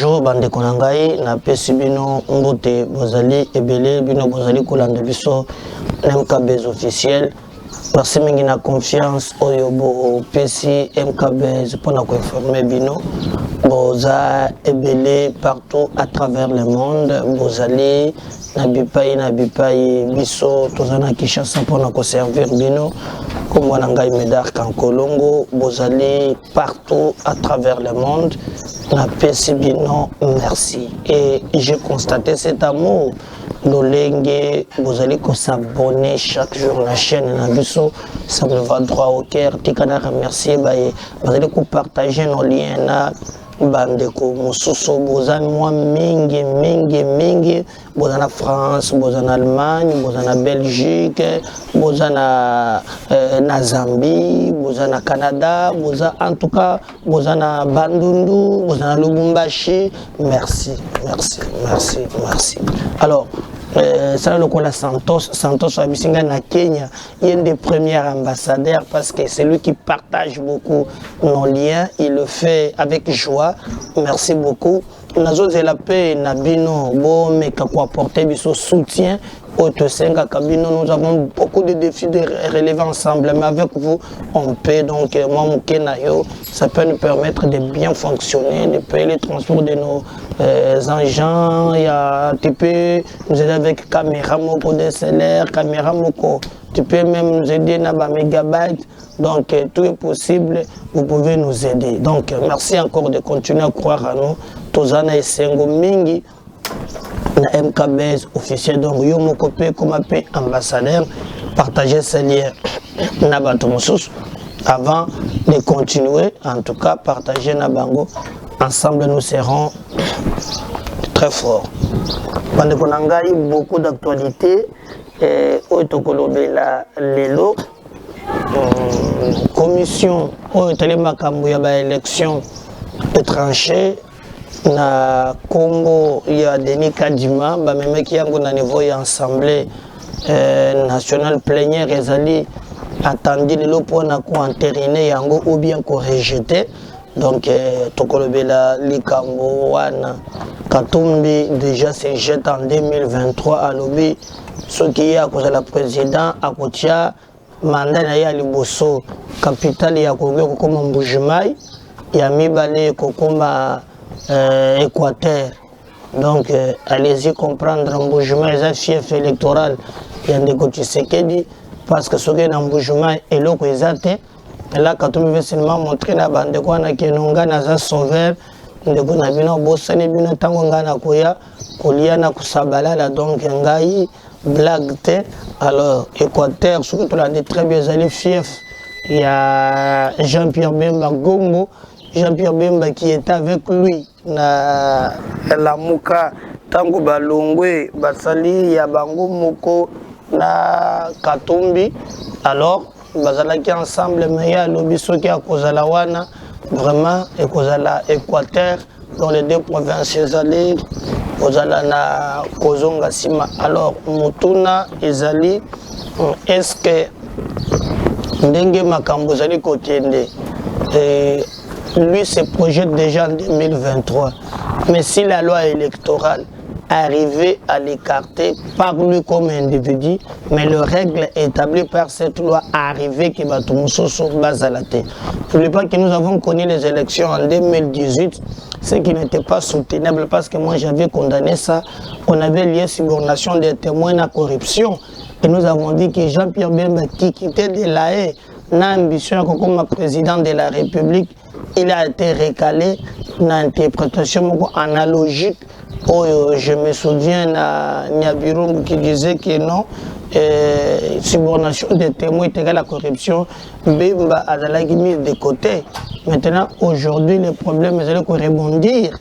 bonjour bande konangai na pesi bino mbote bozali ebele bino bozali kolanda biso MKBZ officiel. Merci mingi na confiance oyo bo pesi MKBZ pour na informer bino boza ebele partout à travers le monde bozali na bipai biso tozana Kinshasa pour na servir bino comme wanangai Médard Kankolongo bozali partout à travers le monde. Na pesi bino merci et j'ai constaté cet amour l'olenge vous allez s'abonner chaque jour la chaîne na biso ça me va droit au cœur tikana remercier vous allez partager nos liens na bandeko mosusu bozana moi mingi bozana France bozana Allemagne bozana Belgique bozana na Zambie bozana Canada bozana en tout cas bozana Bandundu bozana Lubumbashi merci alors ça le cola Santos Abisinga na Kenya il est un des premiers ambassadeurs parce que c'est lui qui partage beaucoup nos liens, il le fait avec joie. Merci beaucoup. Nazo la paix nabino bon mais quoi apporter biso soutien au Tosenga Kabino, nous avons beaucoup de défis de relever ensemble mais avec vous on peut donc moi Mukenayo ça peut nous permettre de bien fonctionner, de payer les transports de nos engins, il y a tu peux nous aider avec caméra moko DSLR, caméra moko, tu peux même nous aider na ba mégabytes. Donc tout est possible, vous pouvez nous aider. Donc merci encore de continuer à croire à nous. Tozana et Sengo Mingi, na MKBZ officiel. Donc yo mon copain comme appel ambassadeur, partagez ces liens na Batomosus avant de continuer. En tout cas, partagez na bango. Ensemble nous serons très forts. Pendant qu'on a eu beaucoup d'actualités, au Tokolobela Lelo. Commission au Telemakambo ya ba élection de tranchée na Congo il y a Denis Kadima ba même qui yango na niveau ya assemblée nationale plénière ezali attendu le point na ko entériner yango ou bien ko rejeter donc tokolobela likambo wana Katumbi déjà se jette en 2023 à lobby ce qui est à cause de la président à Kotia mandat na ya liboso capitale ya Congo kokoma Mbujimai ya mibale kokoma Équateur donc allez-y comprendre Mbujimai est un fief électoral ya ndeko Tshisekedi parce que ce que na Mbujimai eloko ezate là quand on veut seulement montrer na bande ko na kenonga na za sauveur ndeko na bino bosani bino tango ngana koya kolia na kusabalala donc ngai blague. Alors, Équateur, ce que tu l'as dit très bien, les fiefs, il y a Jean-Pierre Bemba Gombo, Jean-Pierre Bemba qui est avec lui, na la Mouka, Tango Balongwe, Basali, Yabango Moko, na Katumbi. Alors, Bazalaki ensemble, mais il y a l'Obiso qui a Kozalawana, vraiment, et Kozala Équateur, dans les deux provinces allées. Ozala na Kozonga Sima. Alors, Mutuna Ezali, est-ce que Ndenge Makambo Zali Kotiende, lui se projette déjà en 2023. Mais si la loi électorale arrivait à l'écarter par lui comme individu, mais le règle établie par cette loi arrivait qui va tout sur base à la tête. N'oubliez pas que nous avons connu les élections en 2018, ce qui n'était pas soutenable parce que moi j'avais condamné ça. On avait lié subornation des témoins à corruption et nous avons dit que Jean-Pierre Bemba qui quittait de l'AE n'a ambition comme président de la République, il a été recalé dans l'interprétation analogique. Oh, je me souviens à Niabirum qui disait que non, subornation des témoins est égale à la corruption, Bemba a la mise de côté. Maintenant, aujourd'hui, le problème est de rebondir.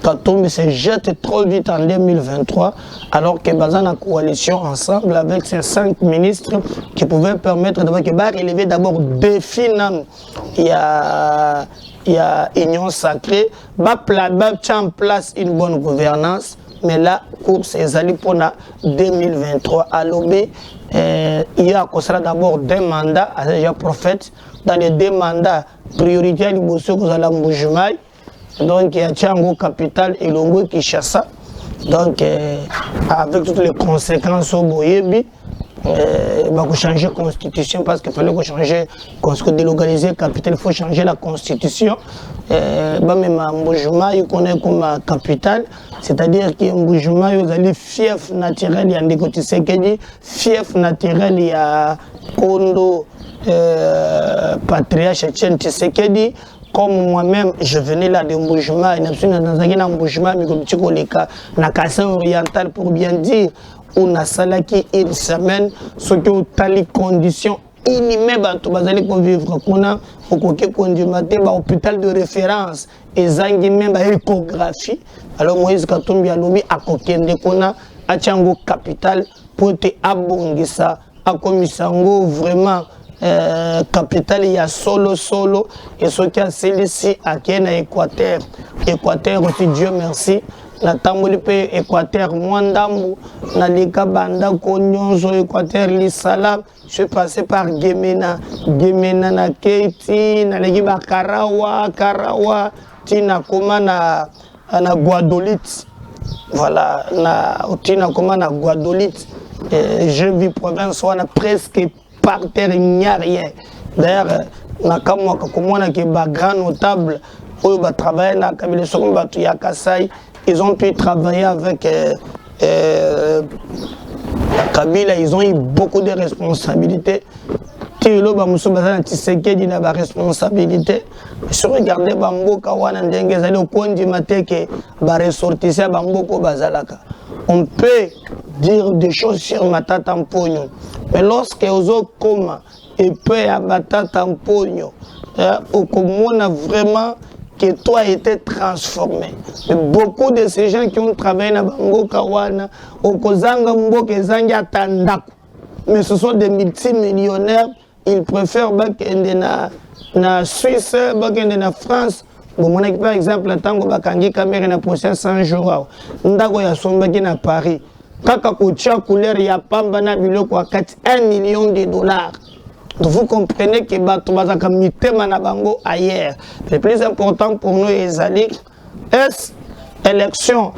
Katumbi se jette trop vite en 2023, alors que Bazan a coalition ensemble avec ses 5 ministres qui pouvaient permettre de relever d'abord défi. Il y a Union Sacrée, mettre en place une bonne gouvernance, mais la course est allée pour 2023 à l'OB. Il y a d'abord 2 mandats, à déjà prophète, dans les 2 mandats prioritaires, il y a Mbujimai, donc il y a Tchango Capital et Longo Kinshasa. Donc, avec toutes les conséquences au Boyebi, il va changer la constitution parce qu'il fallait changer, délocaliser la capitale, il faut changer la constitution. Même Mboujuma, il connaît comme capitale, c'est-à-dire que Mboujuma, il a fief naturel, il y a des côtés fief naturel, il y a Kondo, patriarche Etienne Tshisekedi. Comme moi-même, je venais là de Mboujuma, dans Mboujuma, na Kassan oriental pour bien dire, on a salaki une semaine, ce qui ont les conditions inimables pour vivre. On a hôpital de référence, et zangi même échographie. Alors Moïse Katumbi a lobby à Kokende Kona, à Tchango Capital, pour te abongisa, à Komisango vraiment. Capitale il y a solo et ce qui a celle-ci à Kenya Équateur aussi Dieu merci la tamboli pe Équateur Mwandambu na lika banda konyonzo Équateur l'Isala je suis passé par Gemena na Keiti na leki ba Karawa tina koma na Guadolite voilà na tina koma na Guadolite je vis province on a presque par terre, il n'y a rien. D'ailleurs, grand notable, ils ont pu travailler avec Kabila, ils ont eu beaucoup de responsabilités. Tilo Bamuso Bazana Tshisekedi n'a pas responsabilité. Si vous regardez Bamboka Wana Ndenge Zali Okondi Mateke, ressortisseur Bamboko Bazalaka. On peut dire des choses sur Matata Mpogno. Mais lorsque vous comme et peut à Matata Mpogno, on a vraiment que toi a été transformé. Mais beaucoup de ces gens qui ont travaillé dans Bamboka Wana, Okozanga Mboke Zanga Tandaku. Mais ce sont des multimillionnaires, ils préfèrent na Suisse, na France. Bon, par exemple, tant que Bakangi Kamere na procès 100 jours, Ndago ya sombaki na Paris. Kaka kocha couleur ya pamba na biloko 1 million de dollars. Donc vous comprenez que bato bazaka mitema na bango ailleurs. Le plus important pour nous ezali est élection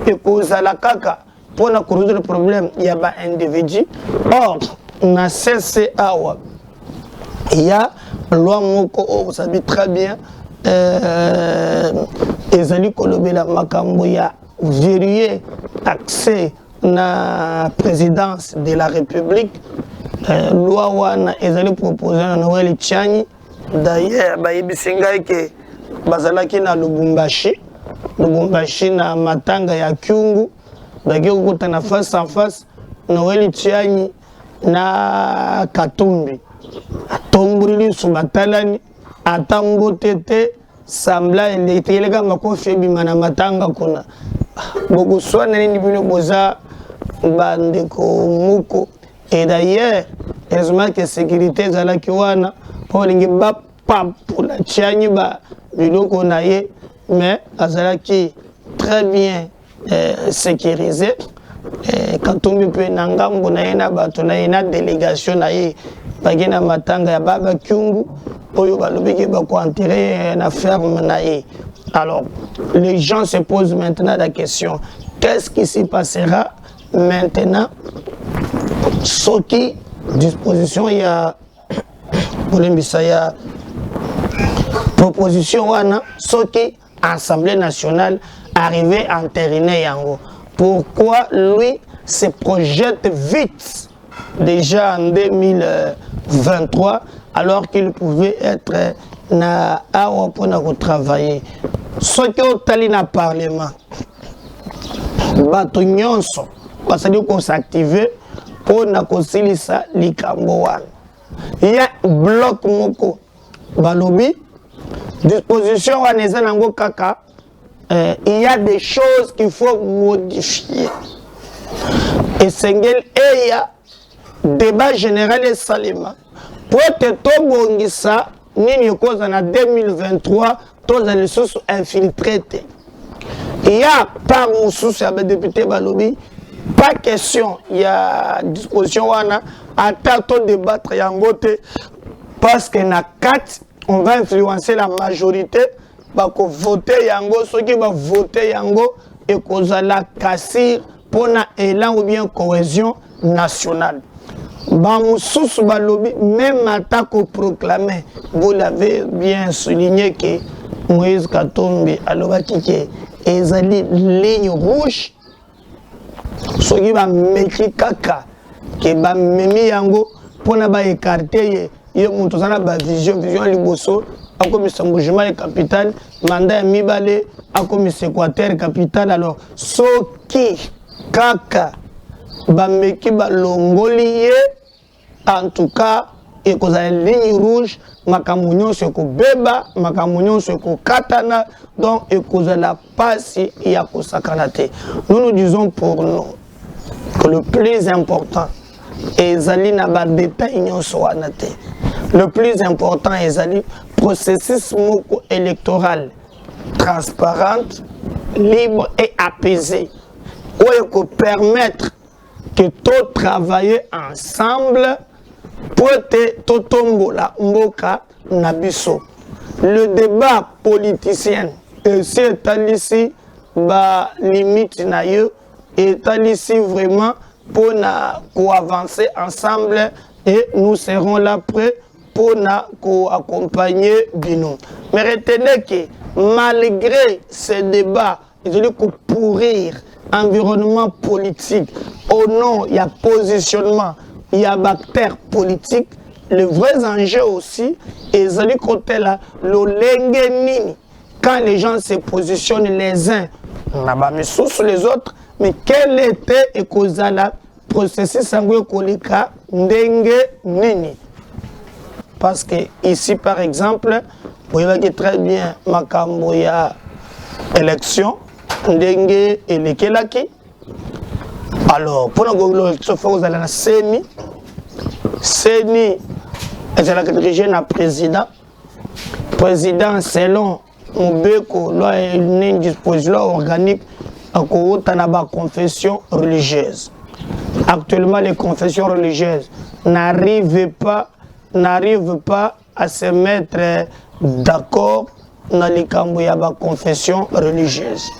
et kozala kaka pour na résoudre le problème il y a ba individu. Or na CCA il y a loi moko vous savez très bien ezali kolobela makambo ya verrouiller accès na présidence de la République. Loi wana ezali proposé na Noël Tchani. D'ailleurs bayebisinga ke bazalaki na Lubumbashi na matanga ya Kyungu baki kokutana face en face Noël Tchani na Katumbi atombuli subatalani atambotete sambla elektrika makofi bimana matanga kuna beaucoup swana nini bino boza bandeko muko. Et d'ailleurs heureusement que sécurité zala kiwana pour lingi ba pour la tchani ba biloko naye mais azala ki très bien sécurisé. Quand on peut nangambo na na bato na na délégation naye bagina matanga ya baba Kyungu oyo balobiki ba ko enterrer na ferme naye. Alors les gens se posent maintenant la question, qu'est-ce qui s'y passera maintenant? Ce qui disposition il y a proposition wana ce qui Assemblée nationale arrivé à entériner yango. Pourquoi lui se projette vite déjà en 2023 alors qu'il pouvait être na awa pour travailler? Ce qui est allé dans le Parlement, bato nyonso basali ko s'activer pour na kosilisa likambo wana. Il y a bloc moko balobi disposition wana eza nango kaka. Il y a des choses qu'il faut modifier. Et Sengel il y a débat général et salima pour te tobongisa nini koza na 2023 tous les sources infiltrées. Il y a par Moussous avec député Balobi, pas question, il y a disposition wana à tout débattre yangote parce que na 4 on va influencer la majorité bako voter yango soki ba voter yango et kozala kasir pona élan ou bien cohésion nationale. Bamoussous balobi même attaque proclamé, vous l'avez bien souligné que Moïse Katumbi alobaki ke ezali ligne rouge soki ba meki kaka ke ba memi yango pona ba écarter ye mutu sana ba vision liboso akomisa mouvement de capitale mandat ya mibale akomisa Équateur capitale. Alors soki kaka ba meki ba longoli ye en tout cas et cause la ligne rouge makamunyo se ko beba makamunyo se ko katana donc et cause la passe ya ko sakanate. Nous disons pour nous que le plus important est zali na ba détail nyonso wana te. Le plus important est zali processus électoral transparente, libre et apaisé où peut permettre que tout travailler ensemble pour tout tombola mboka nabiso. Le débat politicien est ici ba limite na yo est ici vraiment pour avancer ensemble et nous serons là prêts pour accompagner Bino. Mais retenez que malgré ces débats, ils ont pourrir environnement politique au nom il y a positionnement il y a bactère politique. Le vrai enjeu aussi est le côté là le quand les gens se positionnent les uns sous les autres, mais quel était et cause la processus sanguin kolika ndenge nini. Parce que ici par exemple vous voyez très bien makambo ya élection ndenge elekelaki. Alors pour nous vous allez na seni ezalaka dirigé na président selon Mbeko loi une disposition organique à la confession religieuse. Actuellement les confessions religieuses n'arrivent pas à se mettre d'accord dans les camps de la confession religieuse.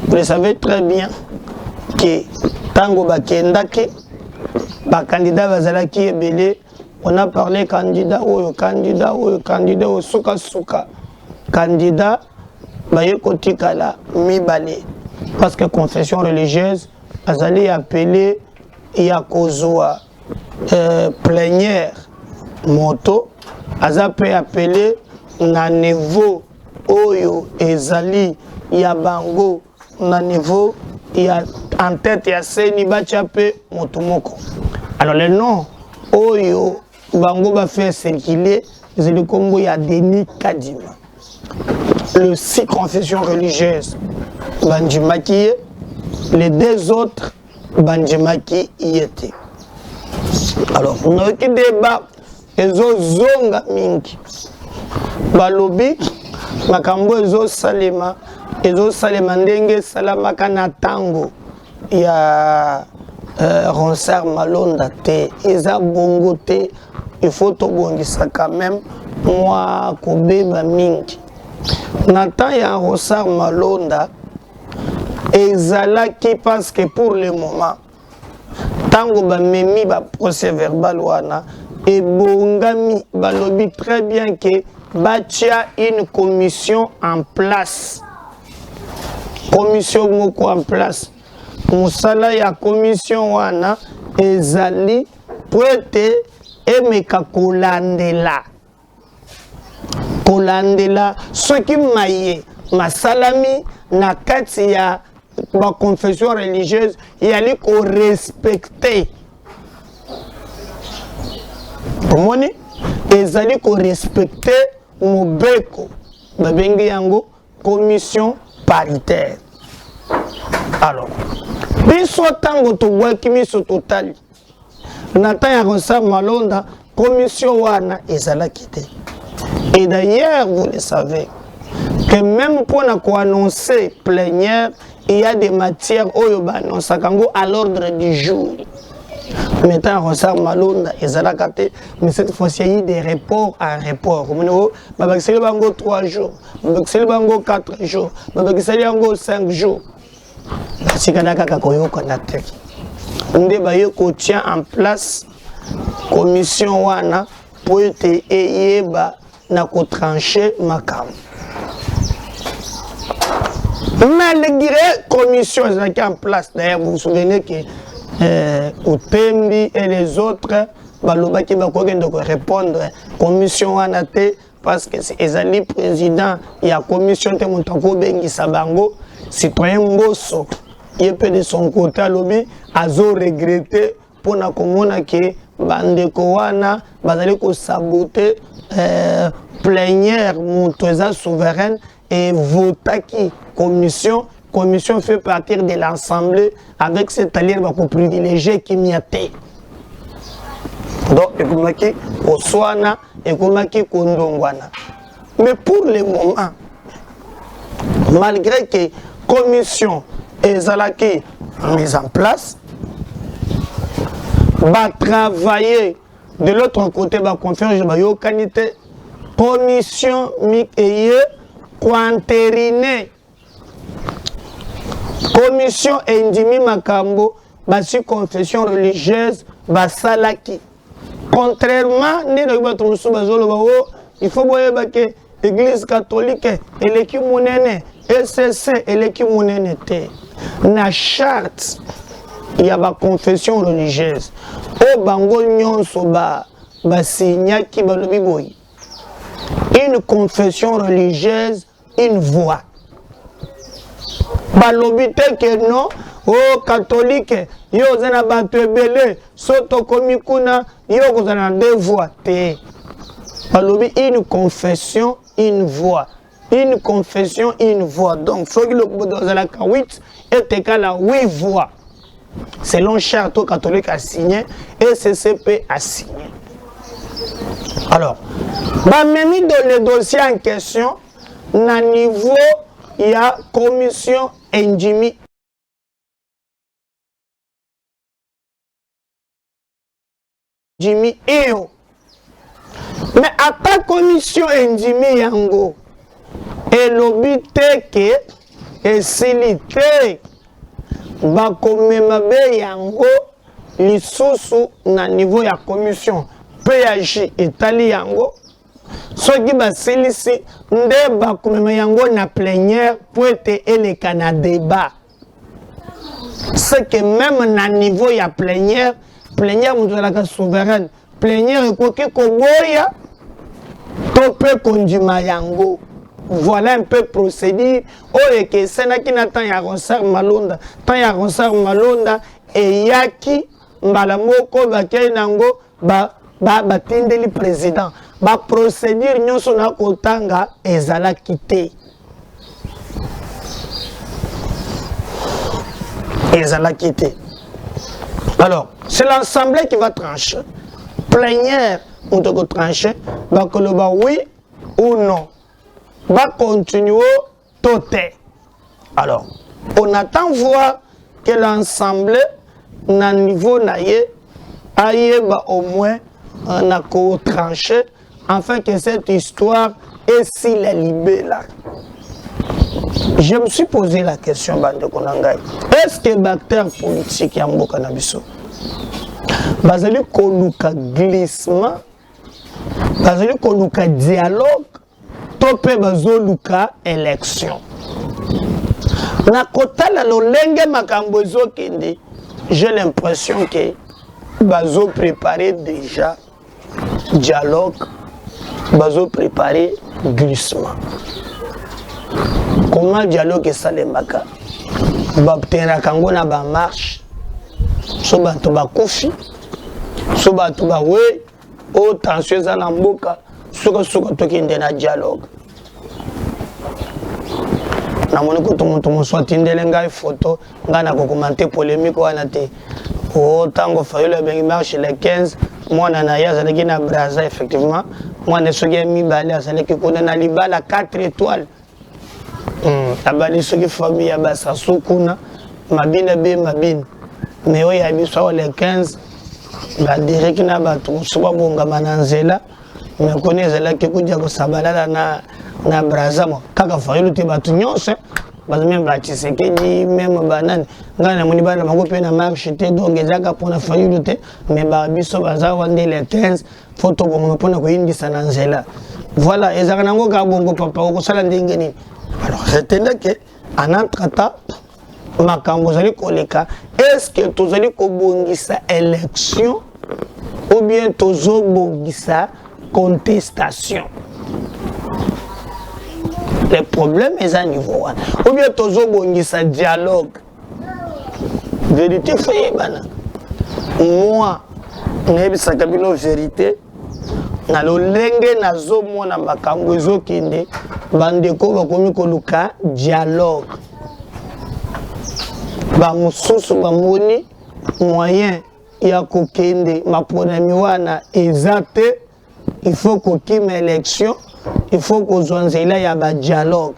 Vous le savez très bien que tango bakendaki ba candidat bazalaki ebele, on a parlé candidat suka candidat baye kotikala mibale parce que confession religieuse azali appelé ya kozwa plénière moto azape appelé na niveau oyo ezali ya bango na niveau ya en tête ya seni bachape motomoko. Alors le nom oyo bango ba faire circuler c'est le Congo ya Denis Kadima. Le 6 confessions religieuses bandimaki, les 2 autres bandimaki y étaient. Alors on a eu débat ezo zonga mingi balobi makambo ezo salema ndenge salamaka na tango ya Ronsard Malonda te eza bongo te, il faut tobongisa quand même moi kobeba mingi na temps ya Ronsard Malonda ezalaki parce que pour le moment tango ba memi ba procès verbal wana et bongami balobi très bien que batia une commission en place. Commission moko en place. Musala ya commission wana ezali poete emeka kolandela ce qui maye masalami na kati ya ba confession religieuse yali ko respecter pomoni ezali ko respecter mobeko babengi yango commission paritaire. Alors biso tango to wakimi so total nata ya Ronsard Malonda commission wana ezalaki te. Et d'ailleurs vous le savez que même pour annoncer plénière il y a des matières oyo ba annoncer kango à l'ordre du jour. Maintenant, Ronsard Malonda et Zalakate, mais cette fois-ci, il y a eu des reports en report. Comme nous, Babakiseli Bango 3 jours, Babakiseli Bango 4 jours, Babakiseli Bango 5 jours. C'est Kanaka Kakoyo Konate. On tient en place commission wana pour être eyeba na ko trancher makam. Malgré commission qui en place, d'ailleurs vous vous souvenez que Otembi et les autres baloba qui va répondre commission wana te parce que c'est ezali président il y a commission te montako bengi sabango citoyen Mbosso il peut de son côté alobi azo regretter pour na komona que bandeko wana bazali ko saboter plénière monteza souveraine et votaki commission fait partir de l'Assemblée avec cette allié pour privilégier qui m'y a été. Donc, ekomaki oswana, ekomaki kondongwana. Mais pour le moment, malgré que commission ezalaki mise en place, va travailler de l'autre côté, va conférence de yokanité, commission mikeye quantériné. Commission Indimi Makambo, basi confession religieuse, basalaki. Contrairement, il faut voir que l'église catholique et l'équipe mounene, SSC et l'équipe mounene, na charte, il y a ma confession religieuse. Au bango nyonso signaki balobi. Une confession religieuse, une voix. Balobite que non, oh catholique, yo zana batebele, soto komikuna, yo zana deux voix. Balobi une confession, une voix. Une confession, une voix. Donc, faut que le Bouddha 8 est égal à 8 voix. Selon charte catholique a signé et CCP a signé. Alors, même dans le dossier en question, na niveau il y a commission Ndimi. Jimmy Eo. Mais à ta commission Ndimi Yango, et l'obité que, et silité, bakomemabe Yango, lisusu na niveau ya commission PAJ Itali Yango. Ce qui va s'illiciter, nde bakomema yango na plénière pour être éleka na débat. C'est que même na niveau ya plénière mutolaka souveraine, plénière ekoki koboya to pe kondima yango. Voilà un peu procédure. Oye que senaki na tan ya Ronsard Malonda, et yaki mbala moko bakei nango batindeli président. Ba procédure nyonso na kotanga ezala quitté. Ezala quitté. Alors, c'est l'Assemblée qui va trancher. Plénière, on doit trancher. Va koloba oui ou non. Va continuer toté. Alors, on attend voir que l'Assemblée, na niveau naïe, aïe au moins on a tranché. Afin que cette histoire est si la libérée là. Je me suis posé la question, Bande Konangai. Est-ce que les acteurs politiques ont un cannabis? Bazali koluka glissement, bazali koluka dialogue, topé bazoluka élection. Na kota la lolenge makambozo kende, j'ai l'impression que bazo préparé déjà dialogue. Bazo préparer glissement. Comment dialogue ça les maka? Baptera kango na ba marche. So ba to ba kofi. So ba to ba we o tension za na mboka. Suka to kinde na dialogue. Na moni ko to mo so tindele ngai photo ngana ko commenter polémique wana te. O tango fayole bengi marche le 15. Moi, je na Braza, effectivement. Moi, je suis mis balé à na libala 4 étoiles. Abali soki famille ya basa sukuna mabine be mabine. Mais oui, il y a le 15 ba direct na bato soba bonga mananzela mais connaissez que kudia ko sabalala na brazamo kaka fayulu te bato nyonse parce même ba Tshisekedi même banane ngana moni bana bango pe na marche te donc ezaka pona fayulu te mais ba biso baza wande les 15 photo bongo pona ko indisa na nzela voilà ezaka nango ka bongo papa ko sala ndenge ni alors retenez que en entretemps makambo zali koleka est-ce que tozali ko bongisa élection ou bien tozo bongisa contestation. Le problème est à niveau. Ou bien toujours bongisa dialogue. Vérité fait bana. Moi, n'ebisa kabino vérité. Na lo lenge na zo mona makambo zo kende bandeko bakomi koluka dialogue. Ba mususu ba moni moyen ya kokende maponami wana ezate. Il faut qu'on ait une élection, il faut qu'on ait un dialogue.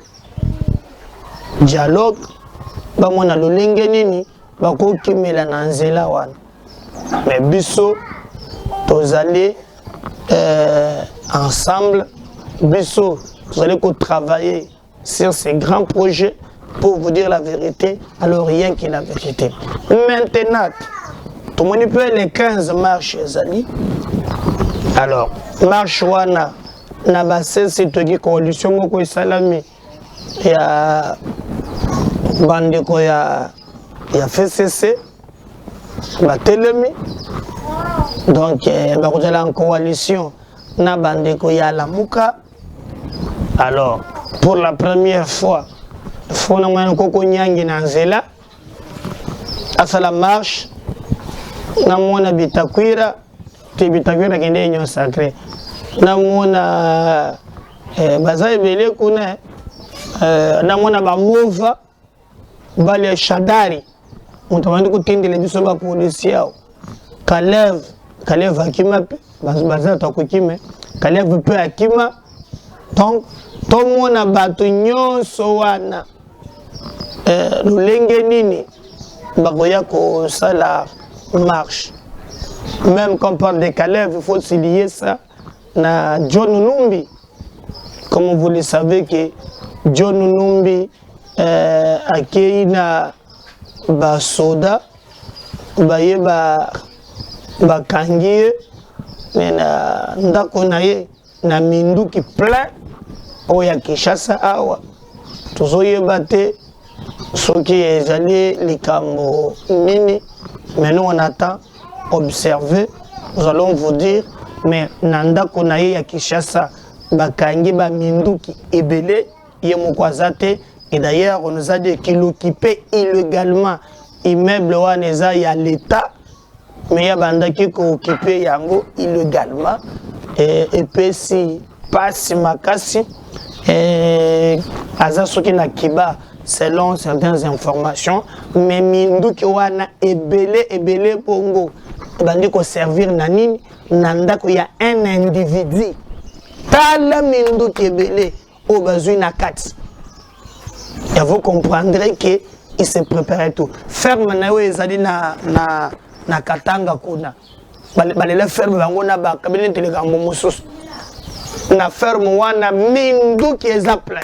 Dialogue, on a le lingeni, on a mais biso, tous allez ensemble, biso, vous allez travailler sur ces grands projets pour vous dire la vérité, alors rien que la vérité. Maintenant, tout le monde peut les 15 marches, Zali. Alors, marche wana na base c'est une coalition moko salami ya bandeko ya FCC batelemi donc bakozala en coalition na bandeko ya Lamuka. Alors, pour la première fois fona mwana koko nyangi na nzela asala marche na mwana Bitakwira Bitakwira kende nyo sacré na mona baza ebele kuna na mona ba mova bale shadari mutamandi kutendele biso ba policier Kalev akima pe baza takukime Kalev pe akima donc to mona bato nyonso wana lolenge nini bakoya ko sala marche. Même quand on parle de Kalev, il faut se lier ça à John Numbi. Comme vous le savez que John Numbi a créé na soda, ba kangie, mais na ndako na ye na minduki plein oya Kinshasa awa. Tozoye bate soki ezali likambo nini, mais nous on attend. Observez, nous allons vous dire, mais Nanda Konaye ya Kinshasa, Bakangi ba Minduki Ebele, Yemokwazate, et d'ailleurs on nous a dit qu'il occupait illégalement immeuble Waneza ya l'État, mais il y a Bandaki qui occupait Yango illégalement, et puis si passe Makasi, et Azasoki na Kiba, selon certaines informations, mais Minduki Wana Ebele Pongo. Bandi ko servir nanini nanda ko ya un individu tala mindu kebele au besoin na kat et vous comprendrez que il se préparait tout ferme na we ezali na Katanga kuna balele ferme bango na ba kabine telegambo mususu na ferme wana mindu ki eza plein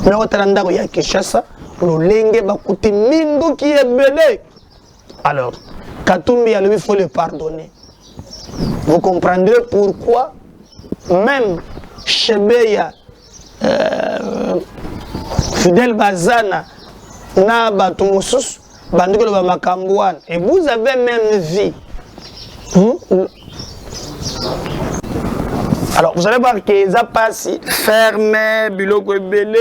mais otanda ko ya Kinshasa lolenge bakuti mindu ki ebele. Alors Katumbi, il faut le pardonner. Vous comprendrez pourquoi même Chebeya, Fidel Bazana, na Batumusus, Bandiko Bamakambouane, et vous avez même vu. Alors vous allez voir que ça passe fermé, biloko ebele,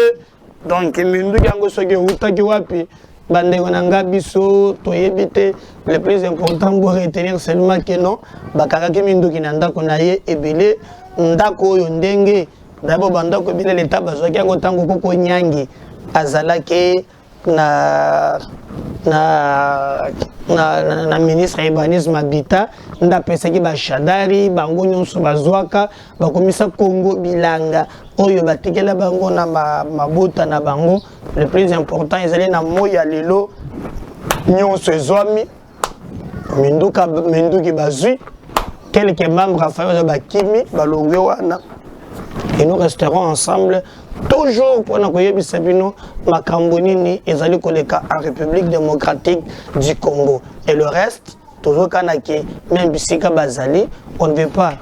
donc mindu yango soki utaki wapi. Bandeko nanga biso toyebite le plus important pour retenir seulement que non bakakaki minduki na ndako na ye ebele ndako oyo ndenge d'abord bandako ebele l'état bazwaki yango tango koko nyangi azalaki na ministre urbanisme habitat ndapesaki bashadari bango nyonso bazwaka bakomisa Congo bilanga oyo batikela bango na mabota na bango. Le plus important ezali na moya lelo nyonso ezwami Menduki bazui, quelques membres à faire Bakimi, Balongewana. Et nous resterons ensemble toujours pour nous accueillir Bisabino, Makambonini et Zali Koleka en République démocratique du Congo. Et le reste, toujours Kanake, même Bissika Bazali, on ne veut pas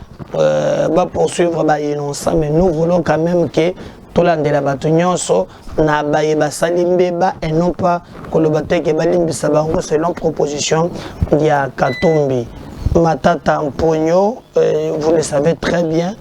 poursuivre innocent, mais nous voulons quand même que tout le monde de la bataillonso na baïba salimbeba et non pas que le bataille balimbi sabango selon proposition d'il y a Katumbi. Matata Mpogno, vous le savez très bien,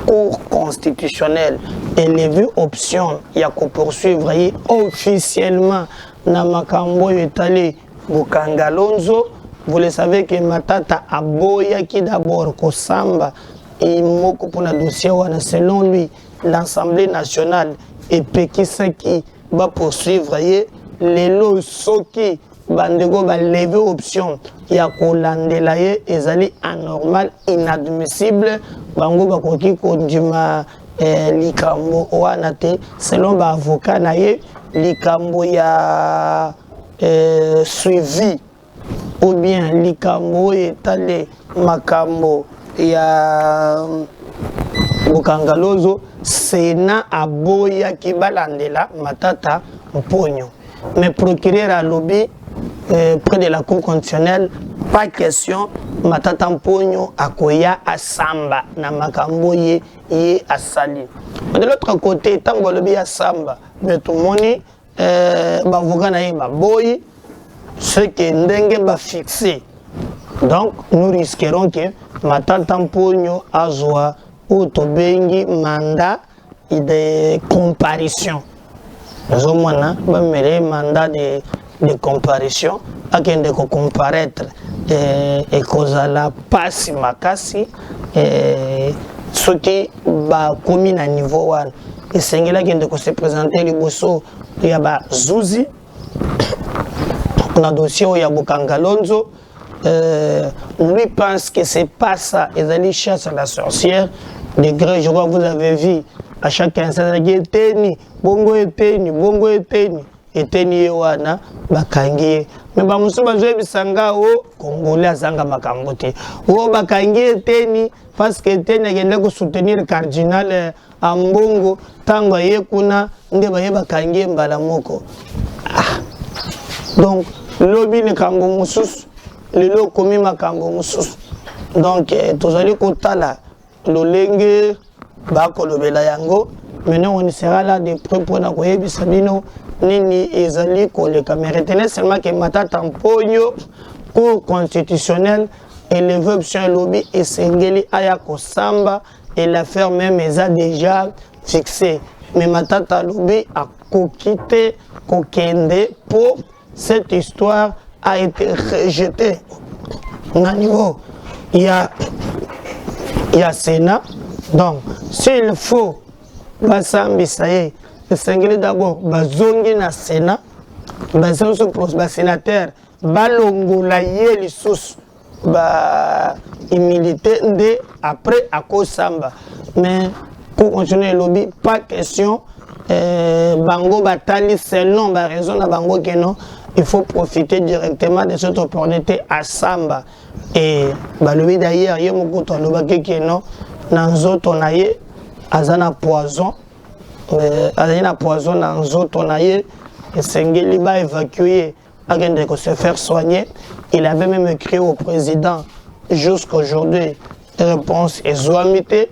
cour constitutionnelle élevé option il y a qu'à poursuivre officiellement na makambo étalé Bukangalonzo. Vous le savez que Matata Aboya qui d'abord Kosamba et Moko pour la dossier selon lui l'Assemblée nationale et Pekisaki va poursuivre les lots soki bandego va lever option il y a kolandela ye ezali anormal inadmissible bango ba koki kondima likambo wana te selon ba avocat na ye likambo ya suivi ou bien likambo etale makambo ya Bukangalozo Sena Aboya qui balandela Matata Mpogno. Mais procureur à lobby près de la cour constitutionnelle, pas question Matata Mpogno akoya à Samba na makambo ye à Sali. De l'autre côté, tant que lobby à Samba, mais tout le monde bavoka na ye baboyi ce que ndenge ba fixé. Donc nous risquerons que Matata Mpogno azwa ou tobengi mandat de comparution. Nous avons un mandat de comparution à qui de comparaître et cause la passe makasi ce qui va commis à niveau 1 et c'est là qui de se présenter le bosso il y a Zouzi dans dossier où il y a Bukangalonzo. Lui pense que c'est pas ça. Ils allaient chasser la sorcière. Des grès, je vois, vous avez vu à chaque instant, bongo eteni wana bakangi. Mais ba musuba zoe bisanga o Congolais azanga makambote. O bakangi eteni parce que eteni agenda ko soutenir cardinal Ambongo tango yekuna nde baye bakangi mbala moko. Donc lobby ne kango mususu lelo komi makambo mususu. Donc tous allez kotala lolenge bakolobela yango. Maintenant on sera là de près pour na koyebi sabino nini ezali koleka. Mais retenez seulement que Matata Mpogno cour constitutionnelle élevé option lobby et sengeli aya kosamba et l'affaire même est déjà fixée. Mais Matata lobby a kokité kokende pour cette histoire a été rejetée. Au niveau, il y a Sénat. Donc, s'il faut, Bassambi, ça y est, c'est d'abord, Bazongi na Sénat, sénateur, Balongola yé sous, immunité de après à Kosamba. Mais pour continuer le lobby, pas question, Bango Batali, selon la raison de Bango Keno. Il faut profiter directement de cette opportunité à Samba. Et le d'ailleurs, il y a beaucoup de gens qui sont dans les azana poison. Azana poison dans les autres, et Sengeli va évacuer afin de se faire soigner. Il avait même écrit au président jusqu'aujourd'hui. Réponse est zoamité.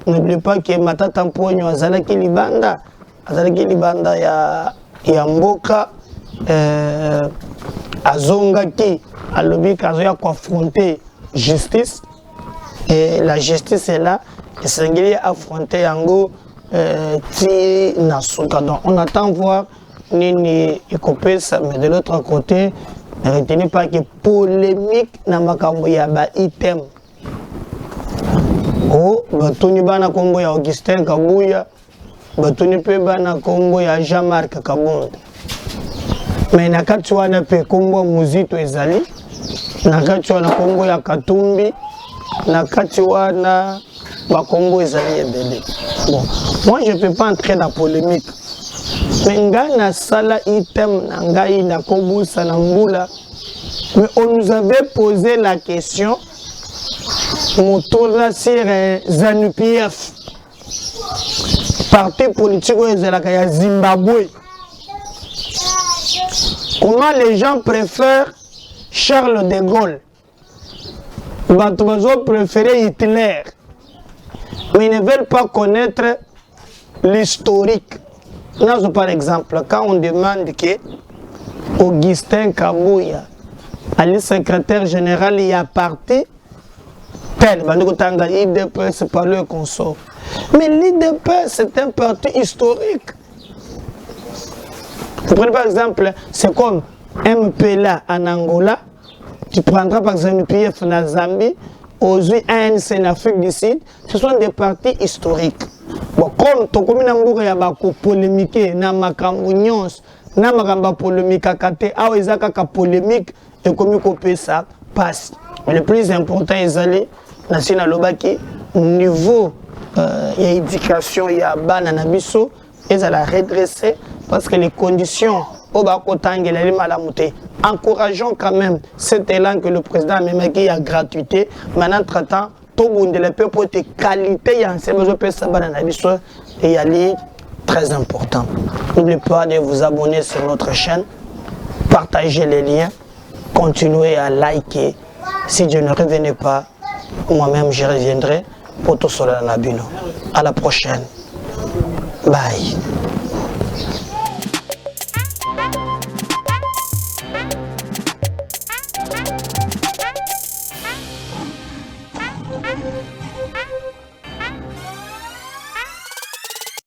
N'oubliez pas que Matata Mpogno Azalaki Libanda. Azalaki Libanda ya Mboka. Azongaki a lobby kazoya confronter justice et la justice est là et Sengeli a affronté Yango ti nasuka. Donc on attend voir nini ikopé ça, mais de l'autre côté ne retenez pas que polémique na makambo ya ba item oh batuni bana kombo ya Augustin Kabuya batuni pe bana kombo ya Jean-Marc Kabonde. Mais nakati wana pe kombo muzito ezali nakati wana kombo ya Katumbi nakati wana ba kombo ezali ebele. Bon, moi je peux pas entrer dans polémique. Mais ngai na sala item na ngai na kobusa na mbula Mais on nous avait posé la question, mon tour là sur ZANU-PF, parti politique au Zimbabwe. Comment les gens préfèrent Charles de Gaulle? Ils préfèrent Hitler. Mais ils ne veulent pas connaître l'historique. Par exemple, quand on demande que Augustin Kabuya, le secrétaire général, il a parti tel, l'IDP, c'est pas le consort. Mais l'IDP, c'est un parti historique. Vous prenez par exemple, c'est comme MPLA en Angola, tu prendras par exemple PF en Zambie, aujourd'hui ANC en Afrique du Sud, ce sont des partis historiques. Bon, comme tu as y a polémique, na makambo nyons, na makamba polémique à kate, ah ils ont polémique et comme ils ça passe. Mais le plus important est d'aller national lobaki niveau il y a éducation, il y a banana biso, ils allaient redresser parce que les conditions au Bakotang encourageons quand même cet élan que le président a même qui a gratuité. Maintenant, traitant, tout le monde peut être qualité, et y aller très important. N'oubliez pas de vous abonner sur notre chaîne, partager les liens, continuez à liker. Si je ne revenais pas, moi-même je reviendrai pour tout cela. À la prochaine. Bye.